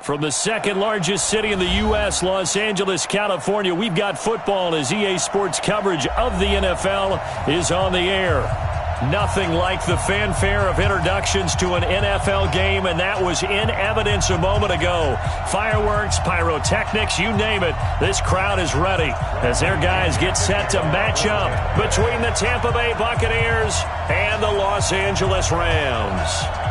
From the second largest city in the U.S., Los Angeles, California, we've got football as EA Sports coverage of the NFL is on the air. Nothing like the fanfare of introductions to an NFL game, and that was in evidence a moment ago. Fireworks, pyrotechnics, you name it. This crowd is ready as their guys get set to match up between the Tampa Bay Buccaneers and the Los Angeles Rams.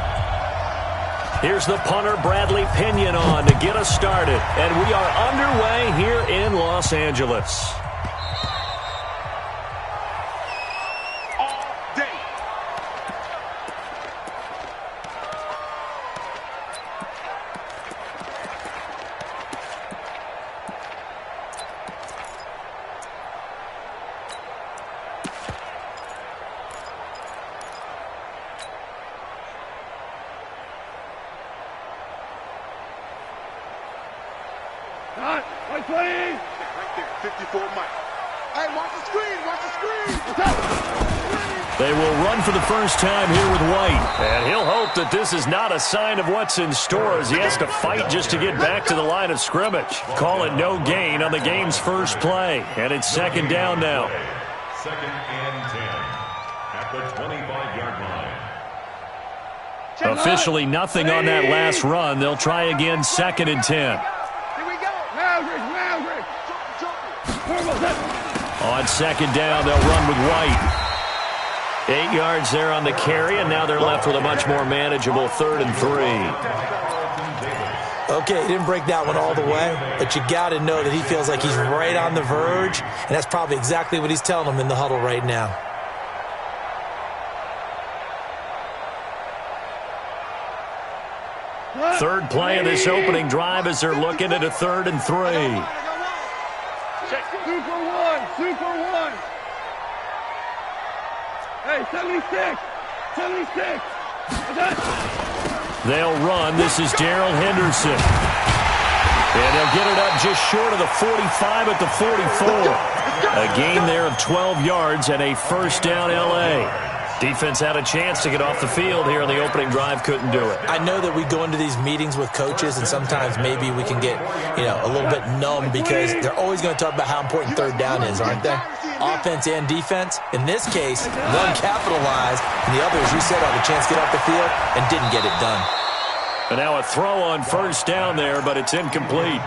Here's the punter, Bradley Pinion, on to get us started. And we are underway here in Los Angeles. They will run for the first time here with White. And he'll hope that this is not a sign of what's in store as he has to fight just to get back to the line of scrimmage. Call it no gain on the game's first play. And it's second down now. Second and 10 at the 25-yard line. Officially nothing on that last run. They'll try again second and 10. Here we go. On second down, they'll run with White. 8 yards there on the carry, and now they're left with a much more manageable 3rd and 3. Okay, he didn't break that one all the way, but you got to know that he feels like he's right on the verge, and that's probably exactly what he's telling them in the huddle right now. Third play of this opening drive as they're looking at a 3rd and 3. Super one. Hey, 76. They'll run. This is Darrell Henderson. And they'll get it up just short of the 45 at the 44. A gain there of 12 yards and a first down L.A. Defense had a chance to get off the field here on the opening drive, couldn't do it. I know that we go into these meetings with coaches, and sometimes maybe we can get, a little bit numb because they're always going to talk about how important 3rd down is, aren't they? Offense and defense. In this case, one capitalized, and the other, as you said, had a chance to get off the field and didn't get it done. And now a throw on first down there, but it's incomplete.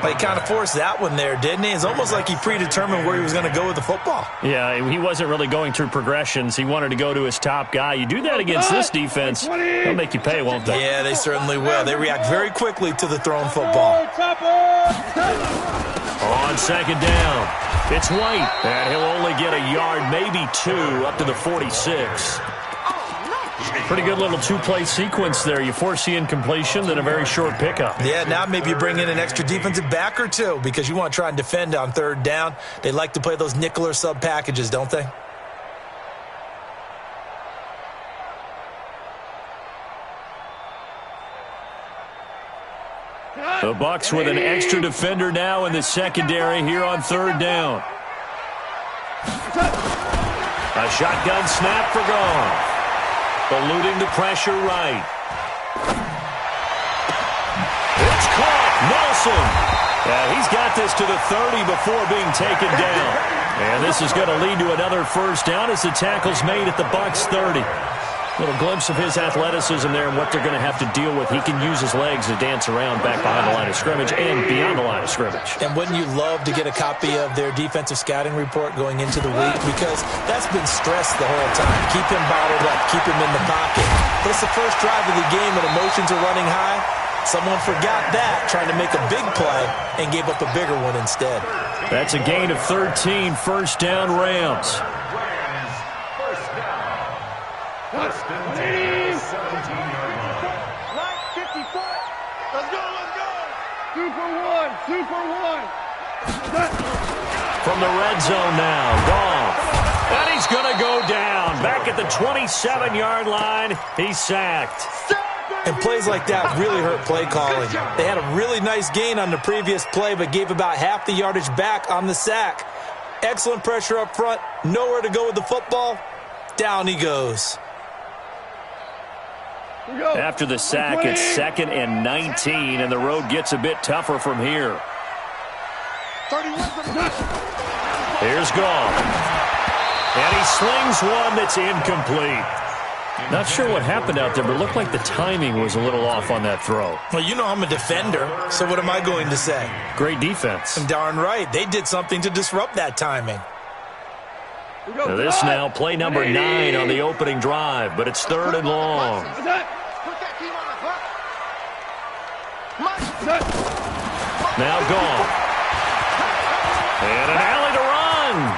But he kind of forced that one there, didn't he? It's almost like he predetermined where he was going to go with the football. Yeah, he wasn't really going through progressions. He wanted to go to his top guy. You do that against this defense, they'll make you pay, won't they? Yeah, they certainly will. They react very quickly to the thrown football. On second down, it's White. And he'll only get a yard, maybe 2, up to the 46. Pretty good little 2-play sequence there. You force the incompletion, then a very short pickup. Yeah, now maybe you bring in an extra defensive back or two because you want to try and defend on 3rd down. They like to play those nickel or sub packages, don't they? The Bucs with an extra defender now in the secondary here on 3rd down. A shotgun snap for Goff. Eluding the pressure right. It's caught. Nelson. He's got this to the 30 before being taken down. And this is going to lead to another first down as the tackle's made at the Bucs 30. Little glimpse of his athleticism there and what they're going to have to deal with. He can use his legs to dance around back behind the line of scrimmage and beyond the line of scrimmage. And wouldn't you love to get a copy of their defensive scouting report going into the week? Because that's been stressed the whole time. Keep him bottled up. Keep him in the pocket. But it's the first drive of the game and emotions are running high. Someone forgot that, trying to make a big play, and gave up a bigger one instead. That's a gain of 13, first down Rams. First and 10, 17-yard line. Let's go. Super one. From the red zone now, Goff. And he's going to go down. Back at the 27-yard line, he's sacked. And plays like that really hurt play calling. They had a really nice gain on the previous play, but gave about half the yardage back on the sack. Excellent pressure up front. Nowhere to go with the football. Down he goes. After the sack, it's 2nd and 19, and the road gets a bit tougher from here. Here's Goff. And he slings one that's incomplete. Not sure what happened out there, but it looked like the timing was a little off on that throw. Well, you know I'm a defender, so what am I going to say? Great defense. And darn right, they did something to disrupt that timing. Now this now, play number 9 on the opening drive, but it's 3rd and long. Now Goff. And an alley to run.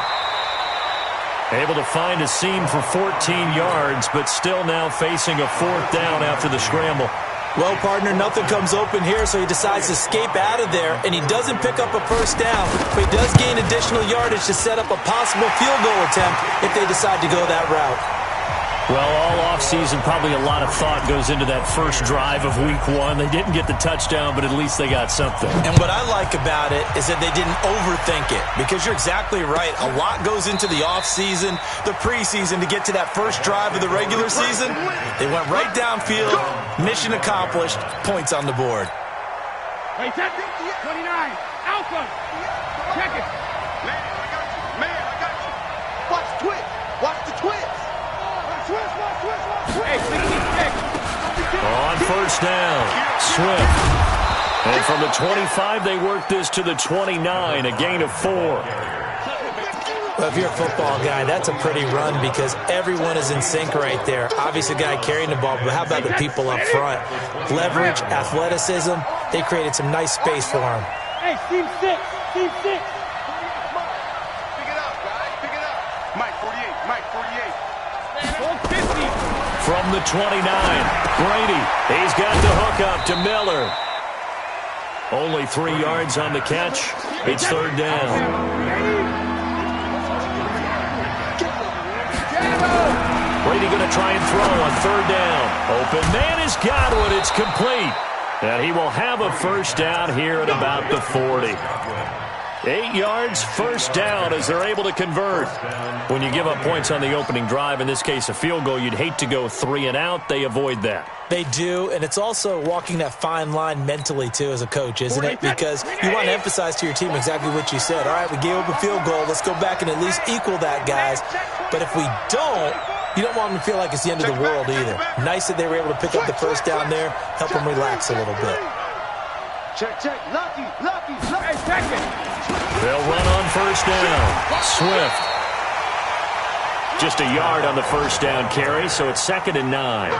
Able to find a seam for 14 yards, but still now facing a 4th down after the scramble. Well, partner, nothing comes open here, so he decides to escape out of there, and he doesn't pick up a 1st down, but he does gain additional yardage to set up a possible field goal attempt if they decide to go that route. Well, all offseason, probably a lot of thought goes into that first drive of Week 1. They didn't get the touchdown, but at least they got something. And what I like about it is that they didn't overthink it, because you're exactly right. A lot goes into the offseason, the preseason, to get to that first drive of the regular season. They went right downfield, mission accomplished, points on the board. Wait, 29, Alpha, check it. Man, I got you. Watch the twist. Watch the twist. Hey, 66. On 1st down, Swift. And from the 25, they work this to the 29, a gain of 4. Well, if you're a football guy, that's a pretty run because everyone is in sync right there. Obviously, a guy carrying the ball, but how about the people up front? Leverage, athleticism, they created some nice space for him. Hey, team 6, team 6. Pick it up, guys. Pick it up. Mike 48, Mike 48. From the 29, Brady. He's got the hook up to Miller. Only 3 yards on the catch. It's 3rd down. Brady going to try and throw on 3rd down. Open man is Godwin. It's complete. And he will have a 1st down here at about the 40. 8 yards, 1st down as they're able to convert. When you give up points on the opening drive, in this case a field goal, you'd hate to go 3 and out. They avoid that. They do, and it's also walking that fine line mentally, too, as a coach, isn't it? Because you want to emphasize to your team exactly what you said. All right, we gave up a field goal. Let's go back and at least equal that, guys. But if we don't, you don't want them to feel like it's the end of the world either. Nice that they were able to pick up the 1st down there, help them relax a little bit. Check. Lucky. Hey, second. They'll run on 1st down. Swift. Just a yard on the 1st down carry, so it's 2nd and 9.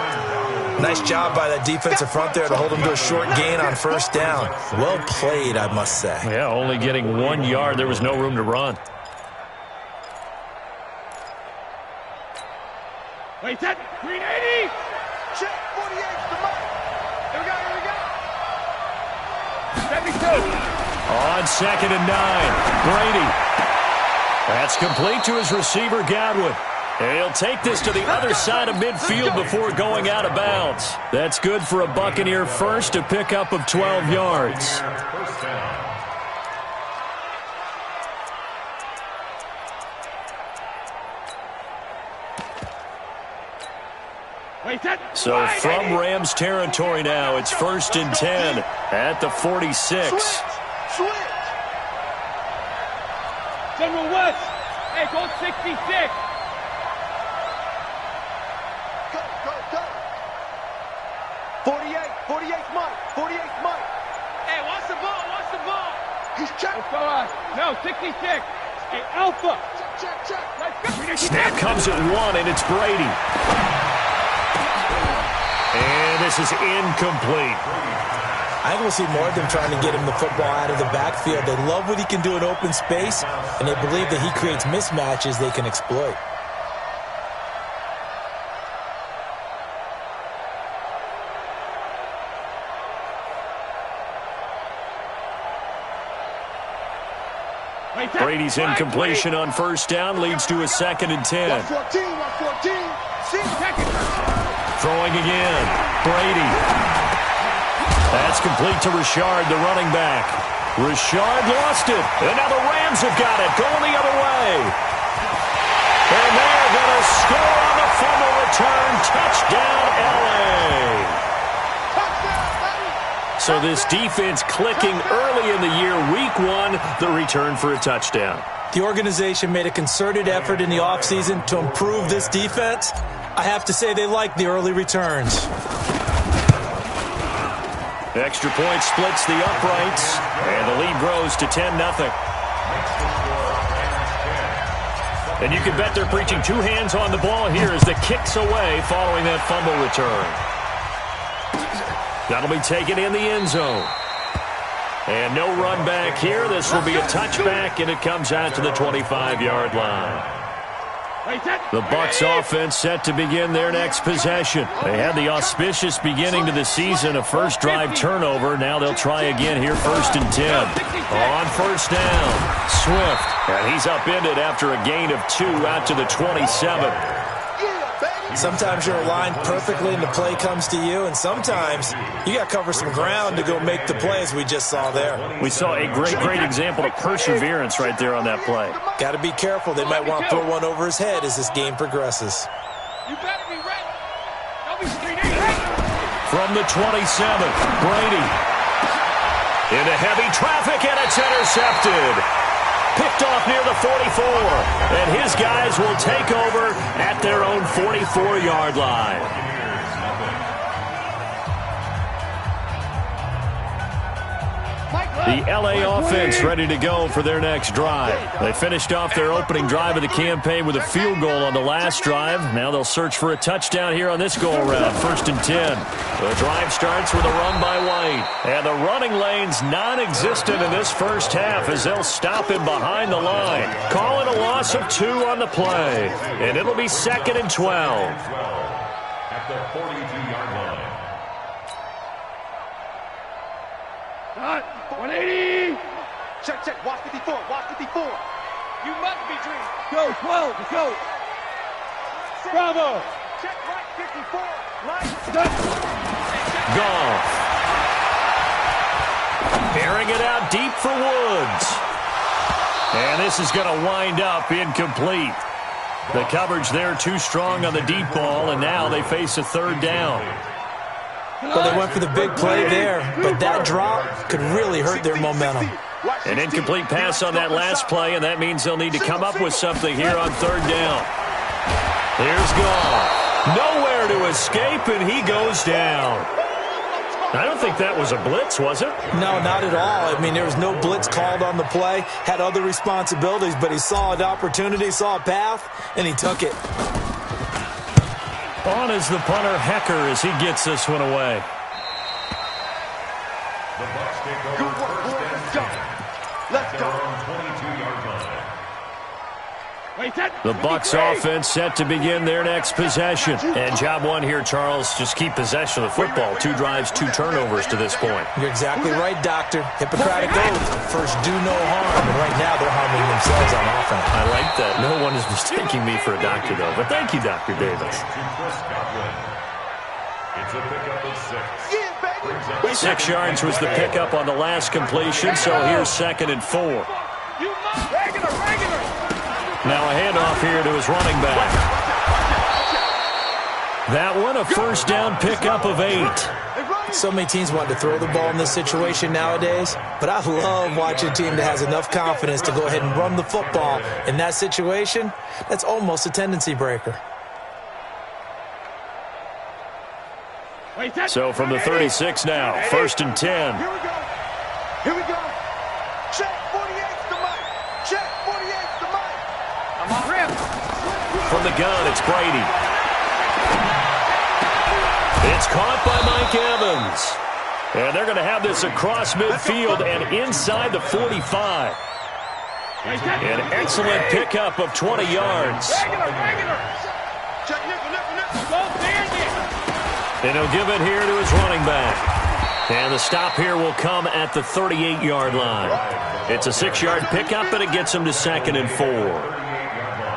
Nice job by that defensive front there to hold them to a short gain on 1st down. Well played, I must say. Yeah, only getting 1 yard. There was no room to run. Wait, set. 380. Check 48 to Mike. Here we go. 72. On 2nd and 9, Brady. That's complete to his receiver, Godwin. He'll take this to the other side of midfield before going out of bounds. That's good for a Buccaneer first, a pickup of 12 yards. So from Rams territory now, it's 1st and 10 at the 46. Switch. General West. Hey, go 66. Go. 48 Mike. Hey, watch the ball. He's checked. No, 66. Hey, Alpha. Check. Snap comes at 1, and it's Brady. And this is incomplete. I think we'll see more of them trying to get him the football out of the backfield. They love what he can do in open space, and they believe that he creates mismatches they can exploit. Brady's incompletion on 1st down leads to a 2nd and 10. 114. Throwing again. Brady. That's complete to Richard, the running back. Richard lost it. And now the Rams have got it. Going the other way. And they're going to score on the fumble return. Touchdown, L.A. So this defense clicking early in the year. Week 1, the return for a touchdown. The organization made a concerted effort in the offseason to improve this defense. I have to say they like the early returns. Extra point splits the uprights, and the lead grows to 10-0. And you can bet they're preaching 2 hands on the ball here as the kick's away following that fumble return. That'll be taken in the end zone. And no run back here. This will be a touchback, and it comes out to the 25-yard line. The Bucs offense set to begin their next possession. They had the auspicious beginning to the season, a first drive turnover. Now they'll try again here, 1st and 10. On first down, Swift. And he's upended after a gain of 2 out to the 27. Sometimes you're aligned perfectly and the play comes to you, and sometimes you got to cover some ground to go make the play, as we just saw there. We saw a great example of perseverance right there on that play. Got to be careful. They might want to throw one over his head as this game progresses. You better be ready. Don't be screening. From the 27, Brady. Into heavy traffic, and it's intercepted. Picked off near the 44, and his guys will take over at their own 44-yard line. The LA offense ready to go for their next drive. They finished off their opening drive of the campaign with a field goal on the last drive. Now they'll search for a touchdown here on this go-around, 1st and 10. The drive starts with a run by White. And the running lane's non-existent in this first half as they'll stop him behind the line. Calling a loss of 2 on the play. And it'll be 2nd and 12. At the 42-yard line. 180. Check. Watch 54. You must be dreaming. Go, 12. Let's go. Bravo. Check right 54. Right. Goff. Airing it out deep for Woods. And this is going to wind up incomplete. The coverage there too strong on the deep ball, and now they face a 3rd down. Well, they went for the big play there, but that drop could really hurt their momentum. An incomplete pass on that last play, and that means they'll need to come up with something here on 3rd down. Here's Goff. Nowhere to escape, and he goes down. I don't think that was a blitz, was it? No, not at all. I mean, there was no blitz called on the play. Had other responsibilities, but he saw an opportunity, saw a path, and he took it. On is the punter, Hecker, as he gets this one away. The Bucs take over Good work, 1st and 10. Let's go. Their own 22-yard line. The Bucs offense set to begin their next possession. And job 1 here, Charles, just keep possession of the football. 2 drives, 2 turnovers to this point. You're exactly right, Doctor. Hippocratic oath. First, do no harm. And right now, they're harming themselves on offense. I like that. No one is mistaking me for a doctor, though. But thank you, Dr. Davis. It's a pickup of 6. Yeah, baby. 6 yards was the pickup on the last completion, so here's 2nd and 4. You must. Regular. Now a handoff here to his running back. That one, a first down pickup of 8. So many teams want to throw the ball in this situation nowadays, but I love watching a team that has enough confidence to go ahead and run the football. In that situation, that's almost a tendency breaker. So from the 36 now, 1st and 10. Here we go. Check 48's the mic. Check 48's the mic. I'm on rim. From the gun, it's Brady. It's caught by Mike Evans. And they're going to have this across midfield and inside the 45. An excellent pickup of 20 yards. Regular. Check nickel. Go there. And he'll give it here to his running back. And the stop here will come at the 38-yard line. It's a 6-yard pickup, but it gets him to 2nd and 4.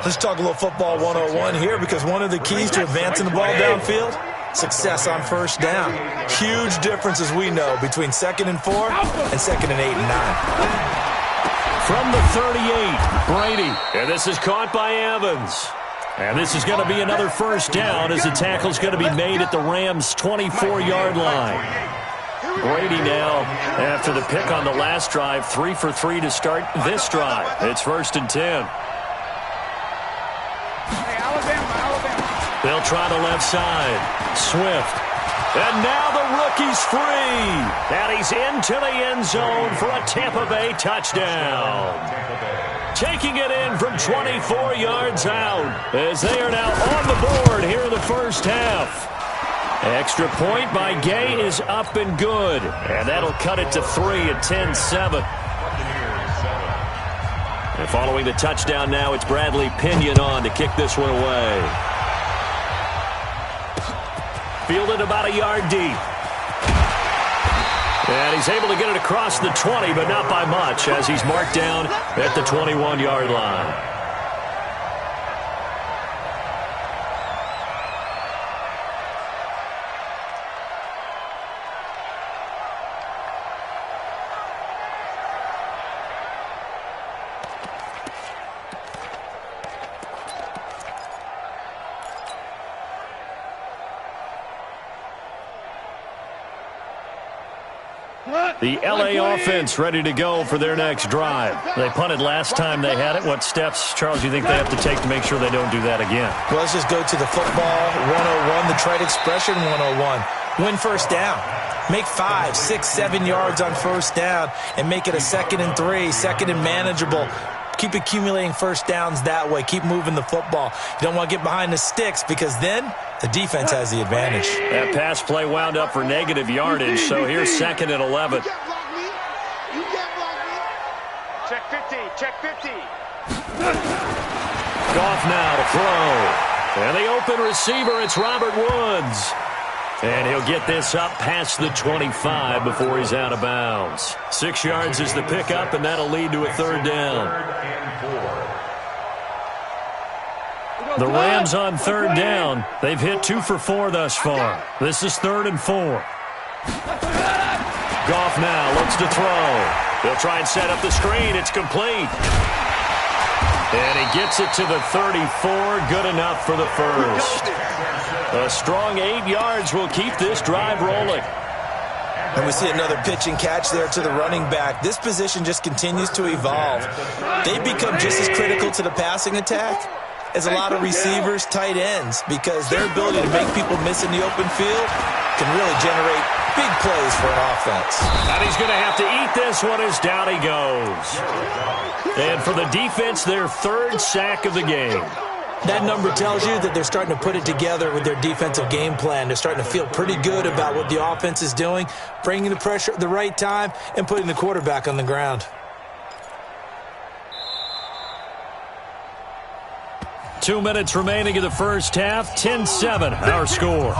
Let's talk a little football 101 here, because one of the keys to advancing the ball downfield, success on first down. Huge difference, as we know, between 2nd and 4 and 2nd and 8 and 9. From the 38, Brady. And this is caught by Evans. And this is going to be another first down as the tackle's going to be made at the Rams' 24-yard line. Brady now, after the pick on the last drive, 3 for 3 to start this drive. It's 1st and 10. They'll try the left side. Swift. And now the rookie's free. And he's into the end zone for a Tampa Bay touchdown. Taking it in from 24 yards out as they are now on the board here in the first half. Extra point by Gay is up and good. And that'll cut it to 3 at 10-7. And following the touchdown now, it's Bradley Pinion on to kick this one away. Fielded about a yard deep. And he's able to get it across the 20, but not by much, as he's marked down at the 21-yard line. The L.A. offense ready to go for their next drive. They punted last time they had it. What steps, Charles, do you think they have to take to make sure they don't do that again? Well, let's just go to the football 101, the trade expression 101. Win first down. Make 5, 6, 7 yards on first down and make it a 2nd and 3, 2nd and manageable. Keep accumulating first downs that way. Keep moving the football. You don't want to get behind the sticks because then the defense has the advantage. That pass play wound up for negative yardage, so here's 2nd and 11. Check 50, check 50. Goff now to throw. And the open receiver, it's Robert Woods. And he'll get this up past the 25 before he's out of bounds. 6 yards is the pickup, and that'll lead to a 3rd down. The Rams on 3rd down. They've hit 2 for 4 thus far. This is 3rd and 4. Goff now looks to throw. They'll try and set up the screen. It's complete. And he gets it to the 34. Good enough for the first. A strong 8 yards will keep this drive rolling. And we see another pitch and catch there to the running back. This position just continues to evolve. They become just as critical to the passing attack as a lot of receivers, tight ends, because their ability to make people miss in the open field can really generate big plays for an offense. And he's going to have to eat this one as down he goes. And for the defense, their 3rd sack of the game. That number tells you that they're starting to put it together with their defensive game plan. They're starting to feel pretty good about what the offense is doing, bringing the pressure at the right time, and putting the quarterback on the ground. 2 minutes remaining in the first half. 10-7, our score.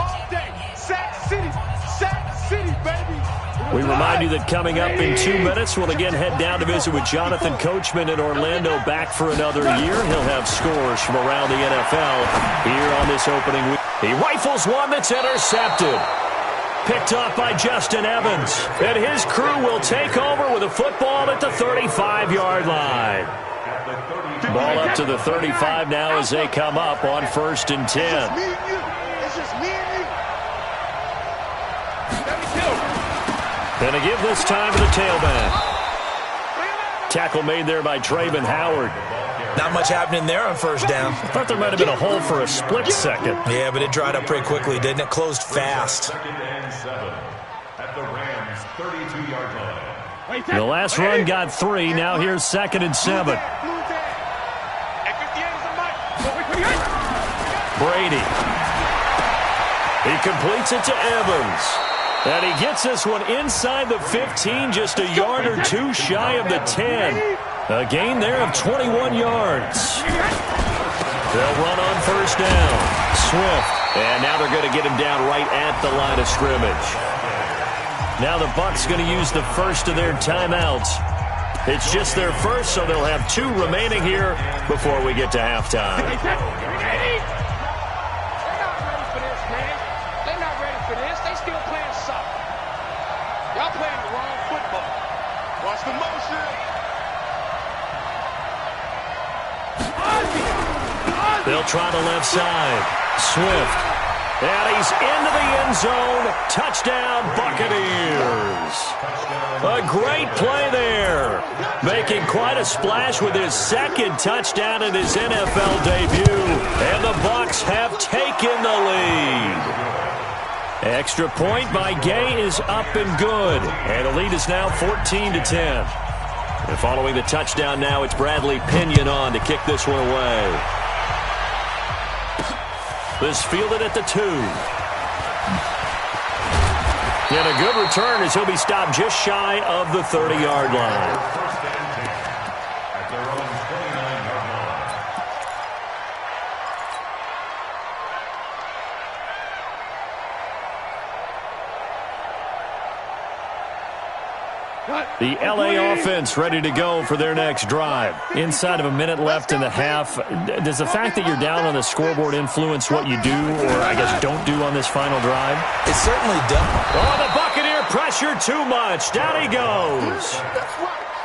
We remind you that coming up in 2 minutes, we'll again head down to visit with Jonathan Coachman in Orlando, back for another year. He'll have scores from around the NFL here on this opening week. He rifles one that's intercepted. Picked off by Justin Evans. And his crew will take over with a football at the 35-yard line. Ball up to the 35 now as they come up on 1st and 10. Gonna give this time to the tailback. Tackle made there by Trayvon Howard. Not much happening there on first down. I thought there might have been a hole for a split second. Yeah, but it dried up pretty quickly, didn't it? Closed fast. At the Rams' 32-yard line. The last run got 3. Now here's 2nd and 7. Brady. He completes it to Evans. And he gets this one inside the 15, just a yard or 2 shy of the 10. A gain there of 21 yards. They'll run on first down. Swift. And now they're going to get him down right at the line of scrimmage. Now the Bucs going to use the first of their timeouts. It's just their first, so they'll have 2 remaining here before we get to halftime. The motion. They'll try the left side. Swift. And he's into the end zone. Touchdown, Buccaneers. A great play there. Making quite a splash with his second touchdown in his NFL debut. And the Bucs have taken the lead. Extra point by Gay is up and good. And the lead is now 14-10. And following the touchdown now, it's Bradley Pinion on to kick this one away. This fielded at the 2. And a good return as he'll be stopped just shy of the 30-yard line. The LA offense ready to go for their next drive. Inside of a minute left in the half, does the fact that you're down on the scoreboard influence what you do, or I guess don't do on this final drive? It certainly does. Oh, the Buccaneer pressure too much. Down he goes.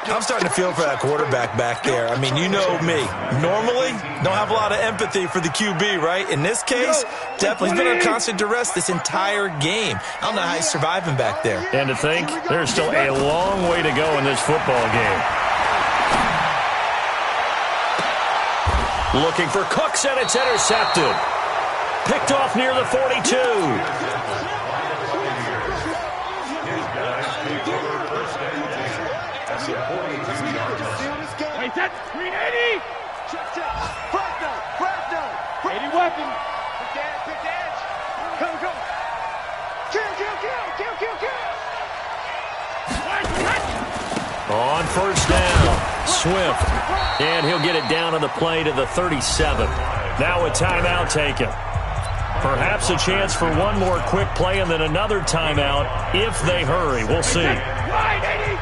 I'm starting to feel for that quarterback back there. I mean, you know me. Normally, don't have a lot of empathy for the QB, right? In this case, definitely he's been under constant duress this entire game. I don't know how he's surviving back there. And to think, there's still a long way to go in this football game. Looking for Cooks, and it's intercepted. Picked off near the 42. Wait, that's 380. Check. Crack down. 80 weapon. Big dance. Go. Kill. On first down, Swift. And he'll get it down on the play to the 37. Now a timeout taken. Perhaps a chance for one more quick play and then another timeout if they hurry. We'll see. Right, 80.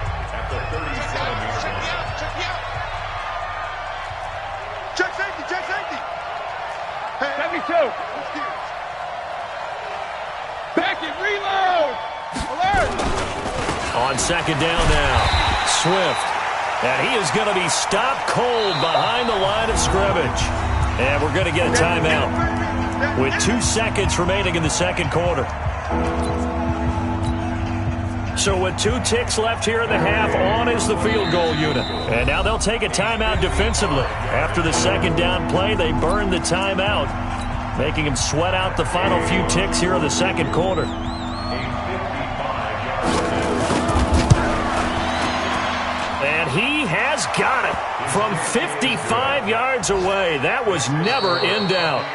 Check safety. 72. Back and reload. Alert. On second down now, Swift. And he is going to be stopped cold behind the line of scrimmage. And we're going to get a timeout with 2 seconds remaining in the second quarter. So with 2 ticks left here in the half, on is the field goal unit. And now they'll take a timeout defensively. After the second down play, they burn the timeout, making him sweat out the final few ticks here in the second quarter. And he has got it from 55 yards away. That was never in doubt.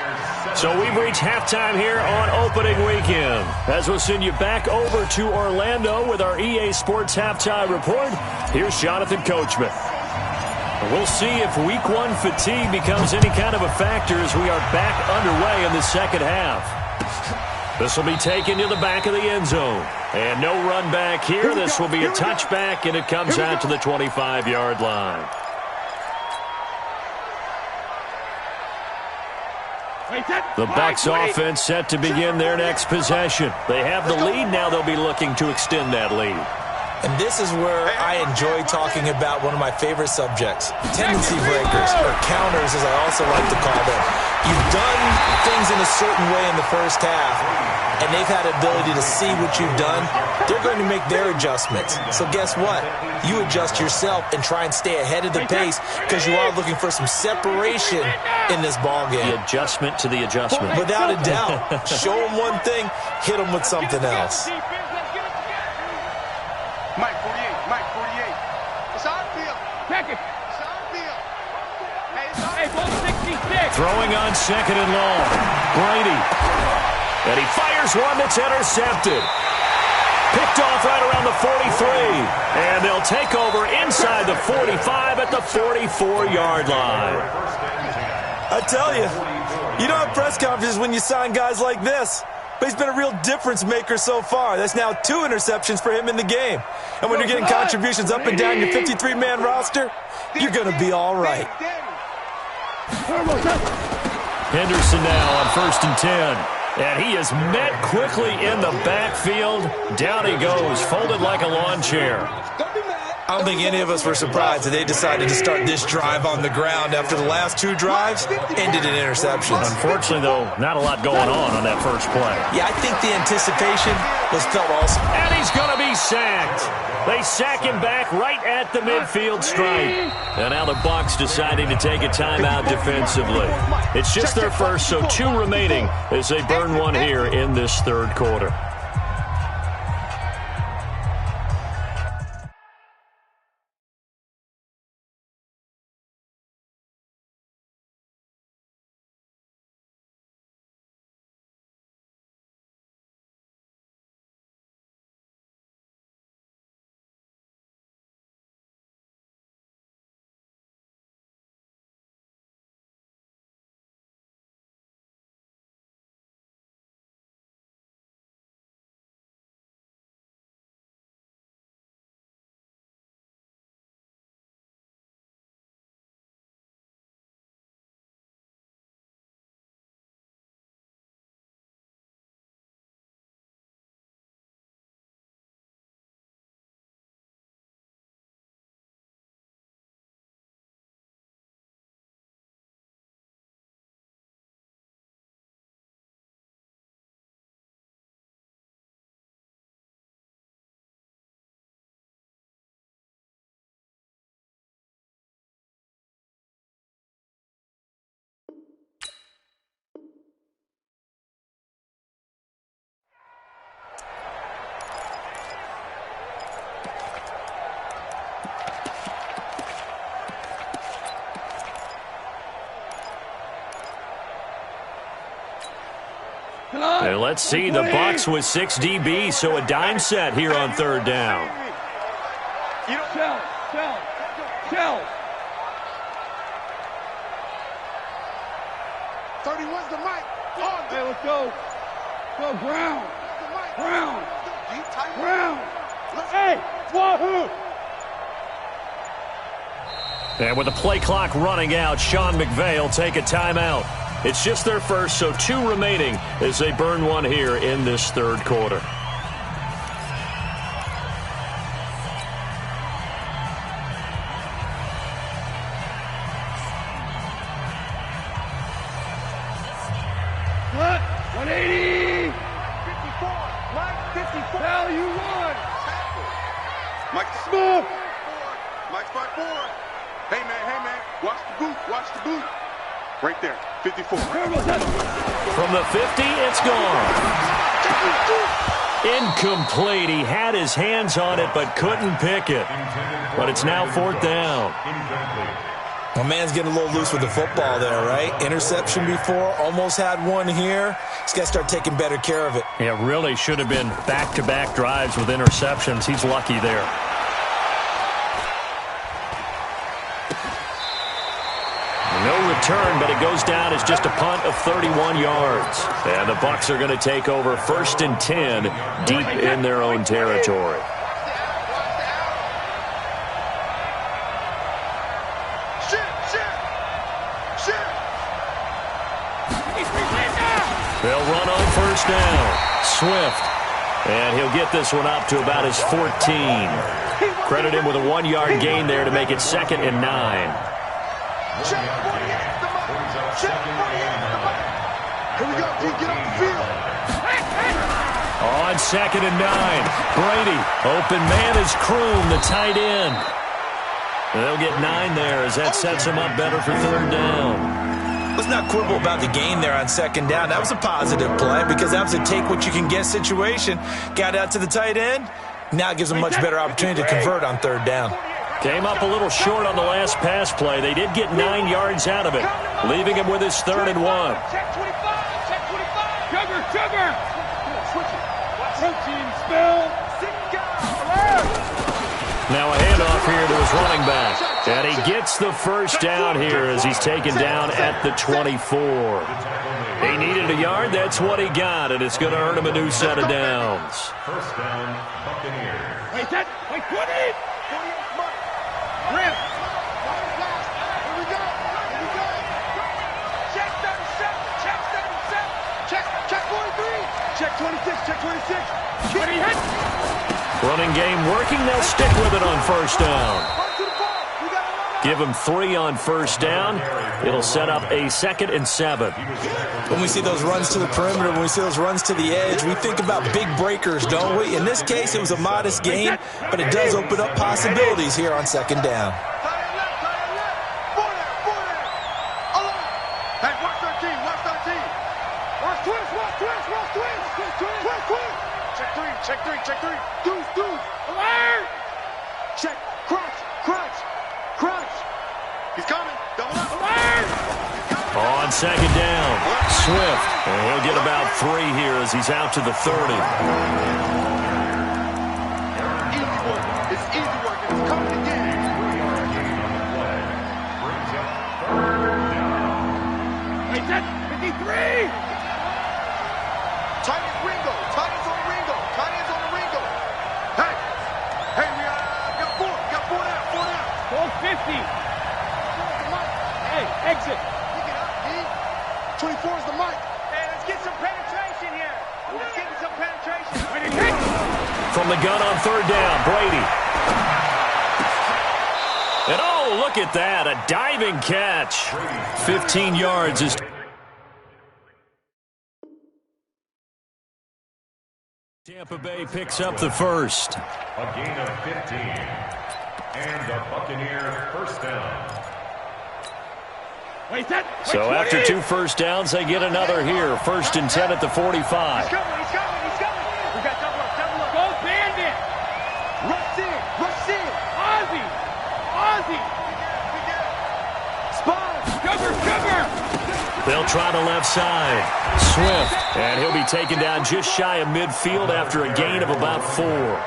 So we've reached halftime here on opening weekend. As we'll send you back over to Orlando with our EA Sports Halftime Report, here's Jonathan Coachman. We'll see if Week 1 fatigue becomes any kind of a factor as we are back underway in the second half. This will be taken to the back of the end zone. And no run back here. This will be a touchback, and it comes out to the 25-yard line. The Bucs offense set to begin their next possession. They have the lead. Now they'll be looking to extend that lead. And this is where I enjoy talking about one of my favorite subjects, tendency breakers, or counters as I also like to call them. You've done things in a certain way in the first half, and they've had the ability to see what you've done. They're going to make their adjustments. So guess what? You adjust yourself and try and stay ahead of the pace because you are looking for some separation in this ball game. The adjustment to the adjustment. Without a doubt. Show them one thing, hit them with something else. Mike 48. It's on field. Check it. It's on field. Hey, ball 66. Throwing on second and long. Brady. And he fires one that's intercepted. Picked off right around the 43. And they'll take over inside the 45 at the 44-yard line. I tell you, you don't have press conferences when you sign guys like this. But he's been a real difference maker so far. That's now 2 interceptions for him in the game. And when you're getting contributions up and down your 53-man roster, you're going to be all right. Henderson now on 1st and 10. And he is met quickly in the backfield. Down he goes, folded like a lawn chair. I I don't think any of us were surprised that they decided to start this drive on the ground after the last two drives ended in interceptions. Unfortunately, though, not a lot going on that first play. Yeah, I think the anticipation was felt also. And he's going to be sacked. They sack him back right at the midfield stripe. And now the Bucs deciding to take a timeout defensively. It's just their first, so 2 remaining as they burn one here in this third quarter. And let's see the Bucs with 6 DB, so a dime set here on third down. Shell. 31's the mic. Hey, let's go. Go, Brown. Hey, wahoo! And with the play clock running out, Sean McVay will take a timeout. It's just their first, so 2 remaining as they burn one here in this third quarter. What? 180! 54. Mike, 54. Hell, you won! Mike Smith. Mike's by 4. Hey, man. Watch the boot. Right there, 54. From the 50, it's gone. Incomplete. He had his hands on it but couldn't pick it. But it's now 4th down. My man's getting a little loose with the football there, right? Interception before, almost had one here. He's got to start taking better care of it. Yeah, really should have been back-to-back drives with interceptions. He's lucky there. No return, but it goes down as just a punt of 31 yards. And the Bucs are going to take over 1st and 10 deep in their own territory. They'll run on 1st down. Swift. And he'll get this one up to about his 14. Credit him with a 1-yard gain there to make it 2nd and 9. Check 48 the mic. Check 48 the mic. Here we go, D. Get up the field. On 2nd and 9. Brady. Open man is Kroon, the tight end. They'll get 9 there as that sets them up better for 3rd down. Let's not quibble about the gain there on 2nd down. That was a positive play because that was a take-what-you-can-get situation. Got out to the tight end. Now it gives them a much better opportunity to convert on 3rd down. Came up a little short on the last pass play. They did get 9 yards out of it, leaving him with his 3rd and 1. Check 25. Sugar. Switch it. Protein spell. Now a handoff here to his running back. And he gets the 1st down here as he's taken down at the 24. He needed a yard. That's what he got, and it's going to earn him a new set of downs. 1st down, Buccaneers. Wait, 20. Rip. Here we go. Check 37. Check 43. Check 26. 20 hit. Running game working. They'll stick with it on first down. Give them 3 on first down. It'll set up a 2nd and 7. When we see those runs to the perimeter, when we see those runs to the edge, we think about big breakers, don't we? In this case, it was a modest gain, but it does open up possibilities here on 2nd down. Check three. Deuce. Alert! Check. Crunch. He's coming. Double up. Alert! On 2nd down, Swift. And he'll get about 3 here as he's out to the 30. It's easy work. It's coming again. 3-yard gain on the play. Brings up 3rd down. Wait, that's 53! Tight is Ringo. Tight is on Ringo. Hey, we got 4 down. 4 50. Hey, exit. Pick it up, D. 24 is the mic. Hey, let's get some penetration here. Let's get some penetration. From the gun on 3rd down, Brady. And oh, look at that, a diving catch. 15 yards is... Tampa Bay picks up the first. A gain of 15. And the Buccaneers first down. So after 2 first downs, they get another here. 1st and 10 at the 45. He's coming. We got double up. Go Bandit. Rush in. Ozzy. Spine. Cover. They'll try the left side. Swift. And he'll be taken down just shy of midfield after a gain of about 4.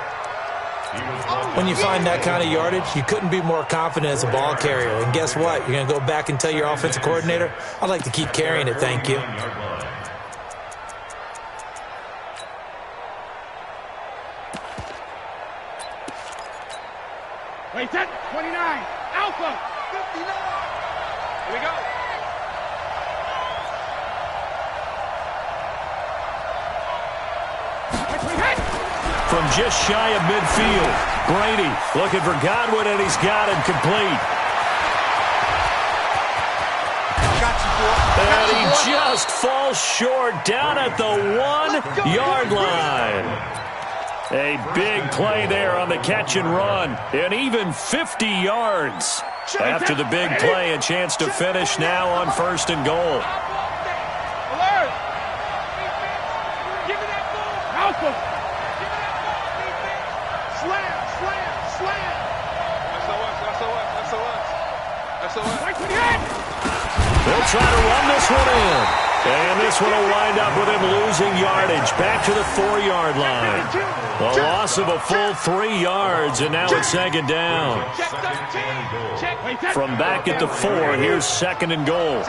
When you find that kind of yardage, you couldn't be more confident as a ball carrier. And guess what? You're going to go back and tell your offensive coordinator, I'd like to keep carrying it, thank you. Wait, that 29. Alpha. 59. Here we go. From just shy of midfield, Brady looking for Godwin, and he's got him complete. And he just falls short down at the 1-yard line. A big play there on the catch and run, and even 50 yards. After the big play, a chance to finish now on 1st and goal. Alert! Give me that ball. Alpha. They'll try to run this one in. And this one will wind up with him losing yardage back to the 4-yard line. A loss of a full 3 yards, and now it's 2nd down. From back at the 4, here's 2nd and goal.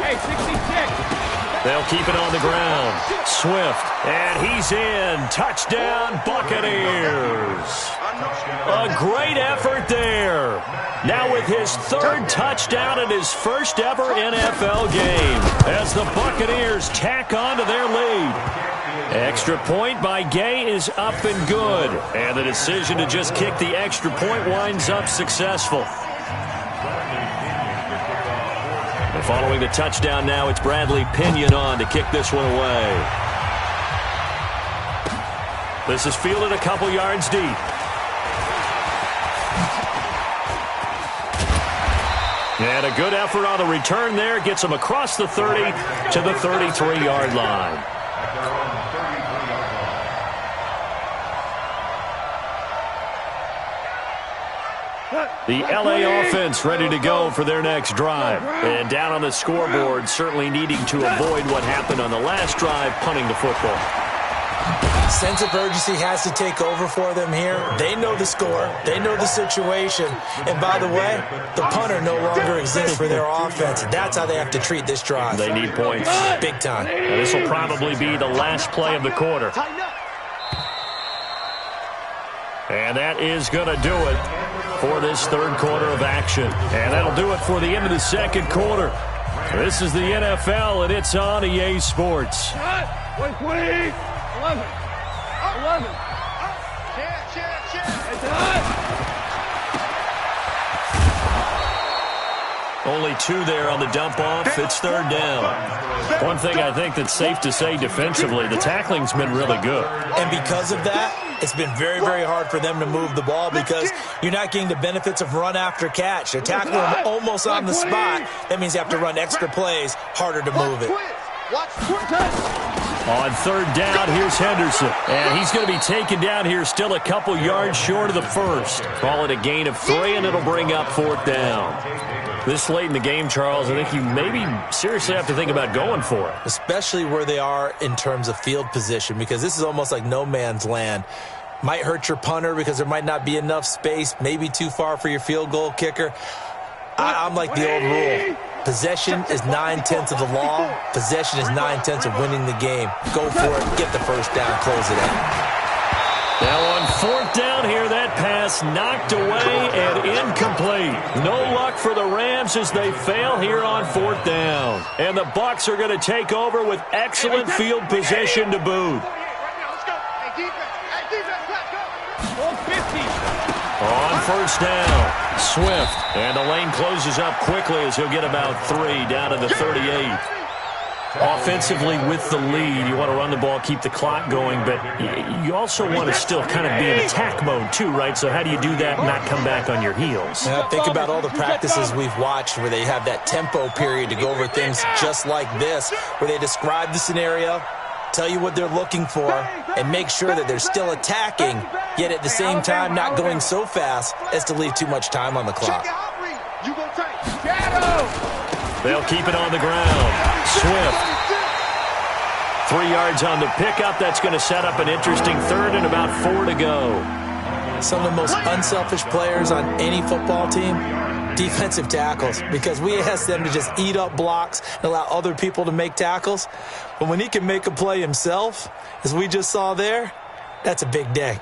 Hey, 66. They'll keep it on the ground. Swift, and he's in. Touchdown, Buccaneers. A great effort there. Now with his 3rd touchdown in his first ever NFL game, as the Buccaneers tack on to their lead. Extra point by Gay is up and good, and the decision to just kick the extra point winds up successful. And following the touchdown now, it's Bradley Pinion on to kick this one away. This is fielded a couple yards deep. And a good effort on the return there. Gets him across the 30 to the 33-yard line. The LA offense ready to go for their next drive. And down on the scoreboard, certainly needing to avoid what happened on the last drive, punting the football. Sense of urgency has to take over for them here. They know the score. They know the situation. And by the way, the punter no longer exists for their offense. That's how they have to treat this drive. They need points. Big time. And this will probably be the last play of the quarter. And that is going to do it for this 3rd quarter of action. And that'll do it for the end of the 2nd quarter. This is the NFL, and it's on EA Sports. 120, 11. 11. It's done. Only 2 there on the dump off. It's 3rd down. One thing I think that's safe to say defensively, the tackling's been really good. And because of that, it's been very, very hard for them to move the ball because you're not getting the benefits of run after catch. They're tackling them almost on the spot. That means you have to run extra plays, harder to move it. On 3rd down, here's Henderson. And he's going to be taken down here still a couple yards short of the first. Call it a gain of 3, and it'll bring up 4th down. This late in the game, Charles, I think you maybe seriously have to think about going for it. Especially where they are in terms of field position, because this is almost like no man's land. Might hurt your punter because there might not be enough space, maybe too far for your field goal kicker. I'm like the old rule. Possession is 9/10 of the law. Possession is 9/10 of winning the game. Go for it. Get the first down. Close it out. Now on 4th down here, that pass knocked away and incomplete. No luck for the Rams as they fail here on 4th down. And the Bucs are going to take over with excellent field position to boot. On 1st down, Swift. And the lane closes up quickly as he'll get about 3 down to the 38. Offensively with the lead, you want to run the ball, keep the clock going, but you also want to still kind of be in attack mode too, right? So how do you do that and not come back on your heels? Now, think about all the practices we've watched where they have that tempo period to go over things just like this, where they describe the scenario, tell you what they're looking for, and make sure that they're still attacking, yet at the same time not going so fast as to leave too much time on the clock. They'll keep it on the ground. Swift. 3 yards on the pickup. That's going to set up an interesting 3rd and about 4 to go. Some of the most unselfish players on any football team, defensive tackles, because we ask them to just eat up blocks and allow other people to make tackles. But when he can make a play himself, as we just saw there, that's a big day.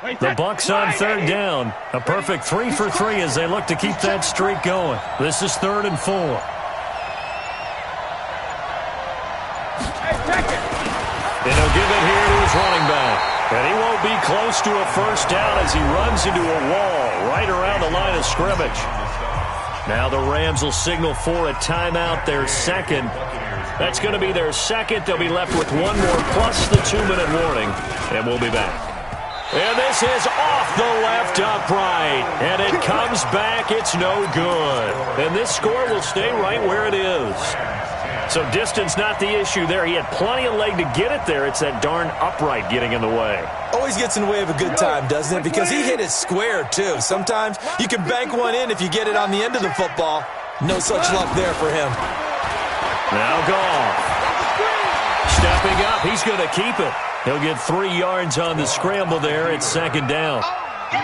The Bucs on 3rd down. A perfect 3 for 3 as they look to keep that streak going. This is 3rd and 4. And he'll give it here to his running back. And he won't be close to a first down as he runs into a wall right around the line of scrimmage. Now the Rams will signal for a timeout, their 2nd. That's going to be their 2nd. They'll be left with 1 more plus the 2-minute warning. And we'll be back. And this is off the left upright. And it comes back. It's no good. And this score will stay right where it is. So distance not the issue there. He had plenty of leg to get it there. It's that darn upright getting in the way. Always gets in the way of a good time, doesn't it? Because he hit it square, too. Sometimes you can bank one in if you get it on the end of the football. No such luck there for him. Now Goff. Stepping up. He's going to keep it. He'll get 3 yards on the scramble there. It's 2nd down.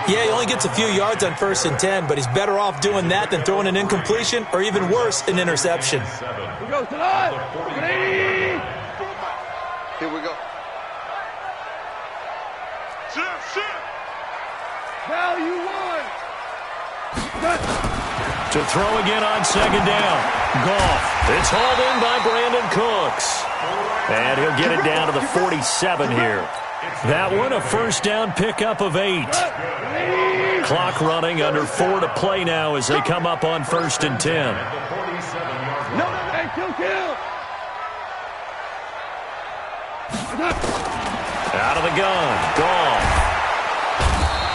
Yeah, he only gets a few yards on 1st and 10, but he's better off doing that than throwing an incompletion or even worse, an interception. Here we go tonight. Here we go. Value 1. To throw again on 2nd down. Goff. It's hauled in by Brandon Cooks. And he'll get it down to the 47 here. That one, a first down pickup of 8. Clock running, under 4 to play now as they come up on 1st and 10. Out of the gun, Goff.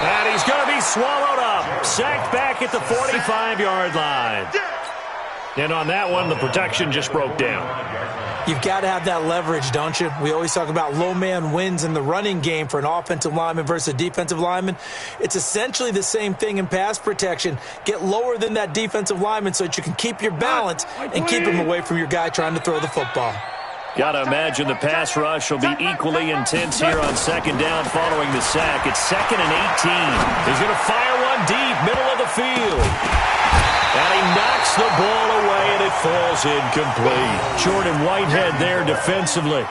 And he's going to be swallowed up. Sacked back at the 45-yard line. And on that one, the protection just broke down. You've got to have that leverage, don't you? We always talk about low man wins in the running game for an offensive lineman versus a defensive lineman. It's essentially the same thing in pass protection. Get lower than that defensive lineman so that you can keep your balance and keep him away from your guy trying to throw the football. Got to imagine the pass rush will be equally intense here on 2nd down following the sack. It's 2nd and 18. He's going to fire one deep, middle of the field. And he knocks the ball away, and it falls incomplete. Jordan Whitehead there defensively.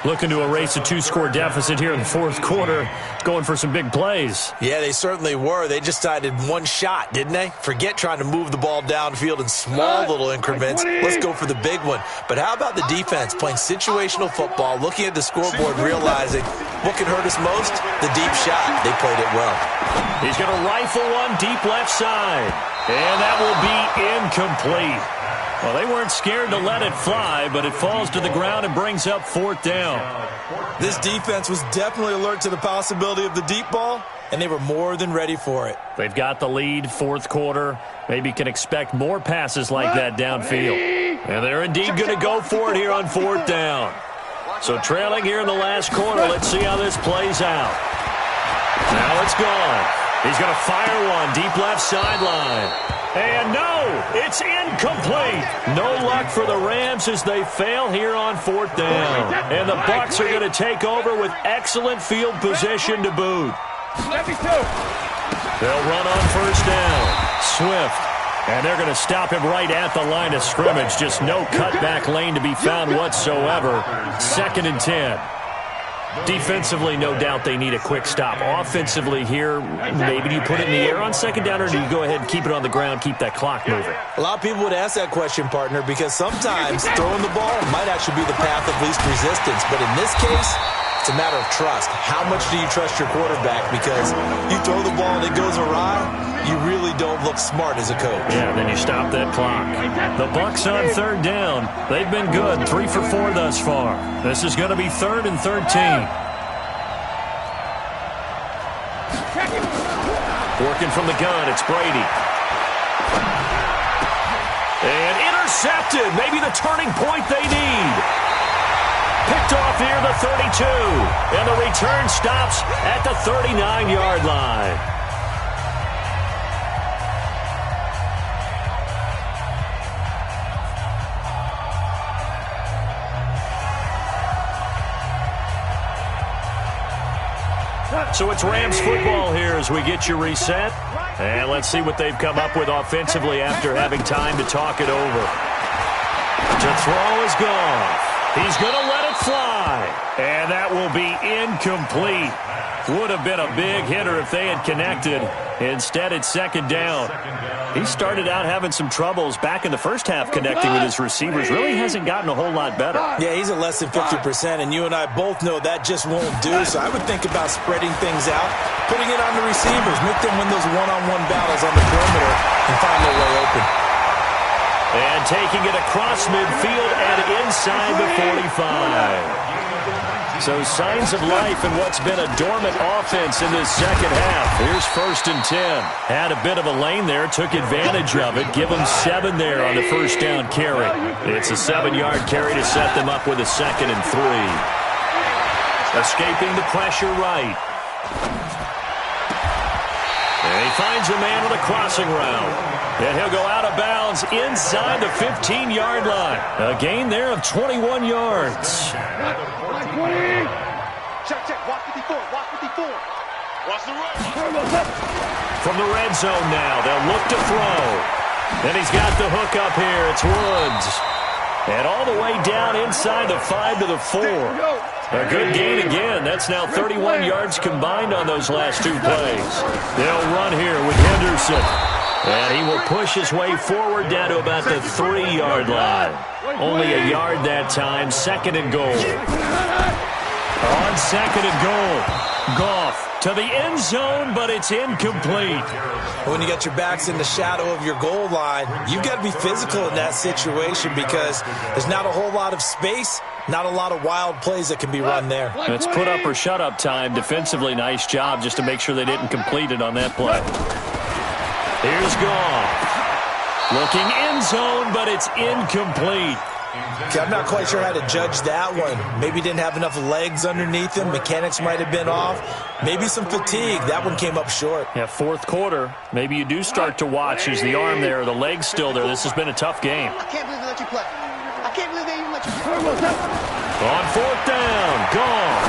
looking to erase a 2-score deficit here in the fourth quarter, going for some big plays. Yeah, they certainly were. They just decided one shot, didn't they? Forget trying to move the ball downfield in small little increments. Let's go for the big one. But how about the defense playing situational football, looking at the scoreboard, realizing what can hurt us most? The deep shot. They played it well. He's going to rifle one deep left side, and that will be incomplete. Well, they weren't scared to let it fly, but it falls to the ground and brings up fourth down. This defense was definitely alert to the possibility of the deep ball, and they were more than ready for it. They've got the lead, fourth quarter. Maybe can expect more passes like that downfield. And they're indeed going to go for it here on fourth down. So trailing here in the last quarter, let's see how this plays out. Now it's gone. He's going to fire one deep left sideline. And no, it's incomplete. No luck for the Rams as they fail here on fourth down. And the Bucs are going to take over with excellent field position to boot. They'll run on first down. Swift. And they're going to stop him right at the line of scrimmage. Just no cutback lane to be found whatsoever. 2nd and 10. Defensively, no doubt they need a quick stop. Offensively here, maybe you put it in the air on second down, or do you go ahead and keep it on the ground, keep that clock moving? A lot of people would ask that question, partner, because sometimes throwing the ball might actually be the path of least resistance. But in this case, it's a matter of trust. How much do you trust your quarterback? Because you throw the ball and it goes awry, you really don't look smart as a coach. Yeah, then you stop that clock. The Bucs on third down. They've been good, 3 for 4 thus far. This is going to be 3rd and 13. Working from the gun, it's Brady. And intercepted. Maybe the turning point they need. Picked off near the 32. And the return stops at the 39-yard line. So it's Rams football here as we get you reset. And let's see what they've come up with offensively after having time to talk it over. To throw is gone. He's going to let it fly. And that will be incomplete. Would have been a big hitter if they had connected. Instead, it's second down. He started out having some troubles back in the first half connecting with his receivers. Really hasn't gotten a whole lot better. Yeah, he's at less than 50%, and you and I both know that just won't do. So I would think about spreading things out, putting it on the receivers, make them win those one-on-one battles on the perimeter and find their way open. And taking it across midfield and inside the 45. So signs of life in what's been a dormant offense in this second half. Here's 1st and 10. Had a bit of a lane there, took advantage of it. Give them 7 there on the first down carry. It's a 7-yard carry to set them up with a 2nd and 3. Escaping the pressure right. And he finds a man with a crossing route. And he'll go out of bounds inside the 15-yard line. A gain there of 21 yards. Check, watch 54, watch 54. Watch the run. From the red zone now, they'll look to throw. And he's got the hook up here. It's Woods. And all the way down inside the 5 to the 4. A good gain again. That's now 31 yards combined on those last 2 plays. They'll run here with Henderson. And he will push his way forward down to about the 3-yard line. Only a yard that time. 2nd and goal. On 2nd and goal. Goff to the end zone, but it's incomplete. When you got your backs in the shadow of your goal line, you've got to be physical in that situation because there's not a whole lot of space, not a lot of wild plays that can be run there. It's put up or shut up time. Defensively, nice job just to make sure they didn't complete it on that play. Here's Goff. Looking end zone, but it's incomplete. Okay, I'm not quite sure how to judge that one. Maybe didn't have enough legs underneath him. Mechanics might have been off. Maybe some fatigue. That one came up short. Yeah, fourth quarter. Maybe you do start to watch. Is the arm there, the leg's still there? This has been a tough game. I can't believe they let you play. I can't believe they even let you play. On fourth down, Goff.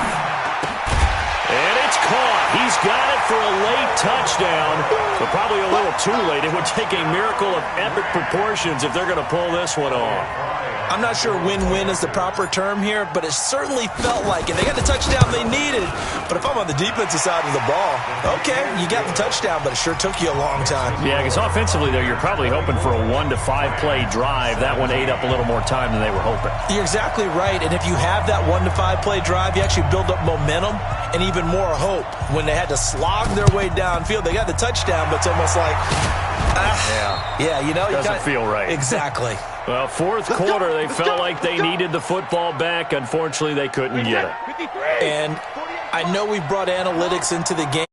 And it's caught. He's got it for a late touchdown, but probably a little too late. It would take a miracle of epic proportions if they're going to pull this one off. I'm not sure win-win is the proper term here, but it certainly felt like it. They got the touchdown they needed, but if I'm on the defensive side of the ball, okay, you got the touchdown, but it sure took you a long time. Yeah, because offensively, though, you're probably hoping for a 1 to 5 play drive. That one ate up a little more time than they were hoping. You're exactly right, and if you have that 1 to 5 play drive, you actually build up momentum and even more hope. When they had to slog their way downfield, they got the touchdown, but it's almost like, yeah, you know, doesn't feel right. Exactly. Well, fourth quarter, they felt like they needed the football back. Unfortunately, they couldn't get it. And I know we brought analytics into the game.